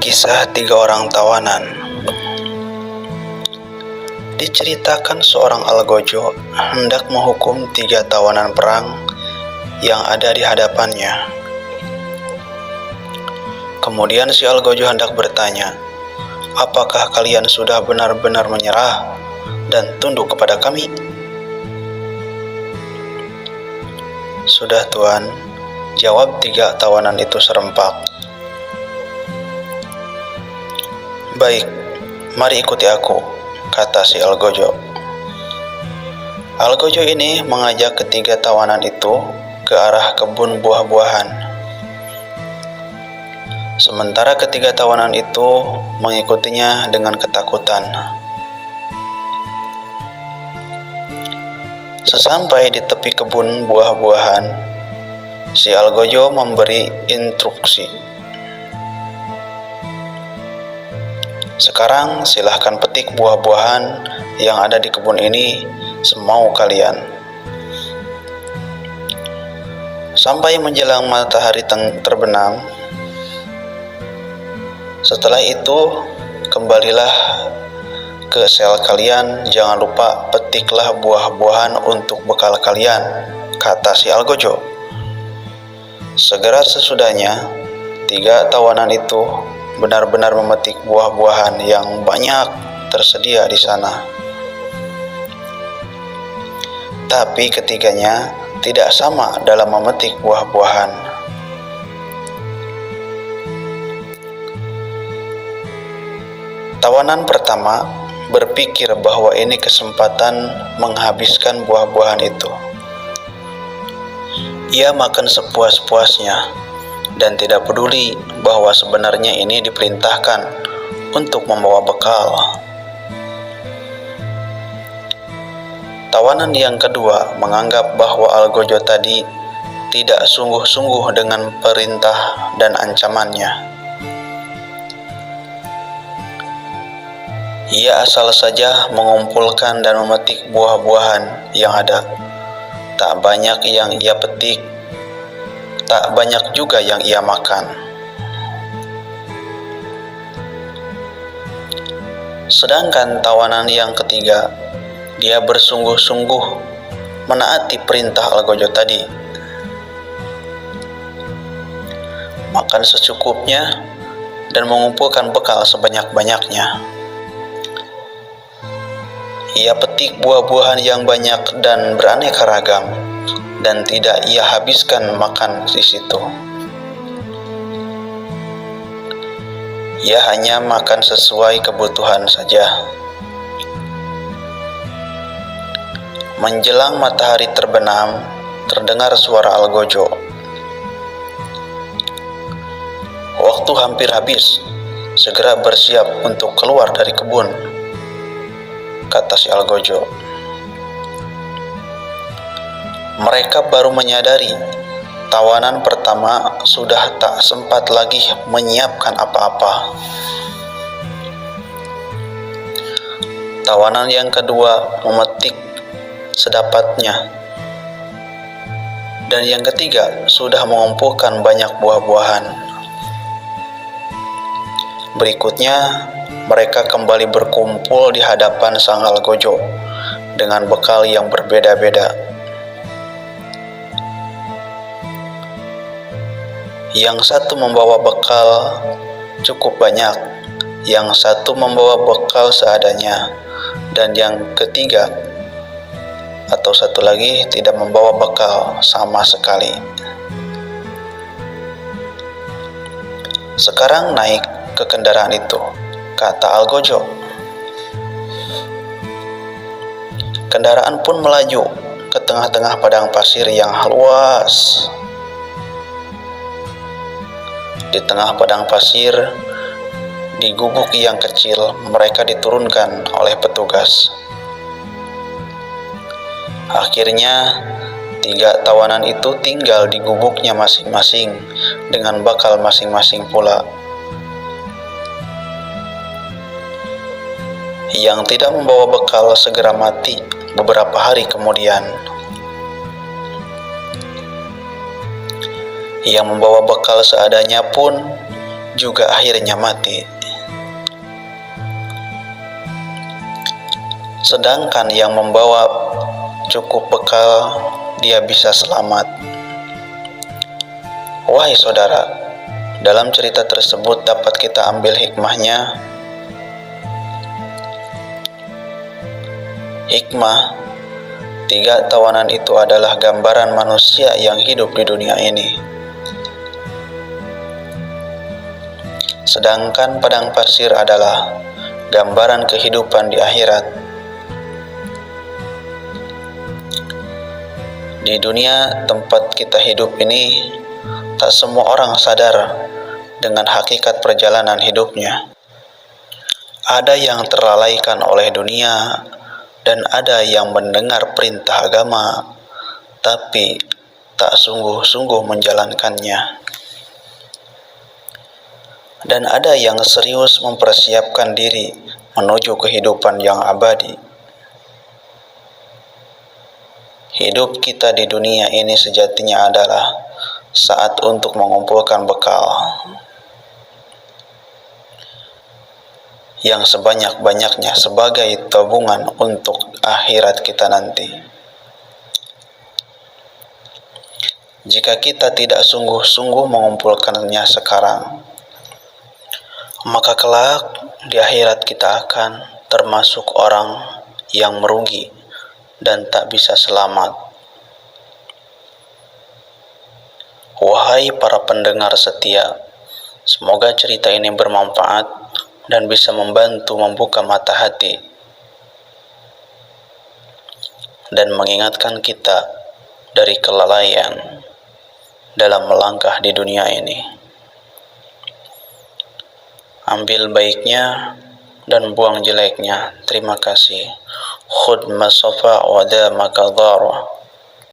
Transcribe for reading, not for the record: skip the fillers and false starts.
Kisah tiga orang tawanan. Diceritakan seorang algojo hendak menghukum tiga tawanan perang yang ada di hadapannya. Kemudian si algojo hendak bertanya, "Apakah kalian sudah benar-benar menyerah dan tunduk kepada kami?" "Sudah, Tuan," jawab tiga tawanan itu serempak. "Baik, mari ikuti aku," kata si algojo. Algojo ini mengajak ketiga tawanan itu ke arah kebun buah-buahan. Sementara ketiga tawanan itu mengikutinya dengan ketakutan. Sesampai di tepi kebun buah-buahan, si algojo memberi instruksi. "Sekarang silahkan petik buah-buahan yang ada di kebun ini semau kalian." Sampai menjelang matahari terbenam. Setelah itu, kembalilah ke sel kalian, jangan lupa petiklah buah-buahan untuk bekal kalian, kata si algojo. Segera sesudahnya, tiga tawanan itu benar-benar memetik buah-buahan yang banyak tersedia di sana. Tapi ketiganya tidak sama dalam memetik buah-buahan. Tawanan pertama berpikir bahwa ini kesempatan menghabiskan buah-buahan itu. Ia makan sepuas-puasnya dan tidak peduli bahwa sebenarnya ini diperintahkan untuk membawa bekal. Tawanan yang kedua menganggap bahwa algojo tadi tidak sungguh-sungguh dengan perintah dan ancamannya. Ia asal saja mengumpulkan dan memetik buah-buahan yang ada. Tak banyak yang ia petik, tak banyak juga yang ia makan. Sedangkan tawanan yang ketiga, dia bersungguh-sungguh menaati perintah algojo tadi. Makan secukupnya dan mengumpulkan bekal sebanyak-banyaknya. Ia petik buah-buahan yang banyak dan beraneka ragam, dan tidak ia habiskan makan di situ. Ia hanya makan sesuai kebutuhan saja. Menjelang matahari terbenam, terdengar suara algojo. "Waktu hampir habis, segera bersiap untuk keluar dari kebun," kata si algojo. Mereka baru menyadari tawanan pertama sudah tak sempat lagi menyiapkan apa-apa. Tawanan yang kedua memetik sedapatnya, dan yang ketiga sudah mengumpulkan banyak buah-buahan. Berikutnya, mereka kembali berkumpul di hadapan sang algojo dengan bekal yang berbeda-beda. Yang satu membawa bekal cukup banyak, yang satu membawa bekal seadanya, dan yang ketiga atau satu lagi tidak membawa bekal sama sekali. "Sekarang naik ke kendaraan itu," kata algojo. Kendaraan pun melaju ke tengah-tengah padang pasir yang luas. Di tengah padang pasir, di gubuk yang kecil, mereka diturunkan oleh petugas. Akhirnya, tiga tawanan itu tinggal di gubuknya masing-masing dengan bakal masing-masing pula. Yang tidak membawa bekal segera mati beberapa hari kemudian. Yang membawa bekal seadanya pun juga akhirnya mati. Sedangkan yang membawa cukup bekal, dia bisa selamat. Wahai saudara, dalam cerita tersebut dapat kita ambil hikmahnya. Hikmah, 3 tawanan itu adalah gambaran manusia yang hidup di dunia ini. Sedangkan padang pasir adalah gambaran kehidupan di akhirat. Di dunia tempat kita hidup ini, tak semua orang sadar dengan hakikat perjalanan hidupnya. Ada yang terlalaikan oleh dunia, dan ada yang mendengar perintah agama, tapi tak sungguh-sungguh menjalankannya. Dan ada yang serius mempersiapkan diri menuju kehidupan yang abadi. Hidup kita di dunia ini sejatinya adalah saat untuk mengumpulkan bekal yang sebanyak-banyaknya sebagai tabungan untuk akhirat kita nanti. Jika kita tidak sungguh-sungguh mengumpulkannya sekarang, maka kelak di akhirat kita akan termasuk orang yang merugi dan tak bisa selamat. Wahai para pendengar setia, semoga cerita ini bermanfaat dan bisa membantu membuka mata hati dan mengingatkan kita dari kelalaian dalam melangkah di dunia ini. Ambil baiknya dan buang jeleknya. Terima kasih. Khud ma safa wa da ma kadhara.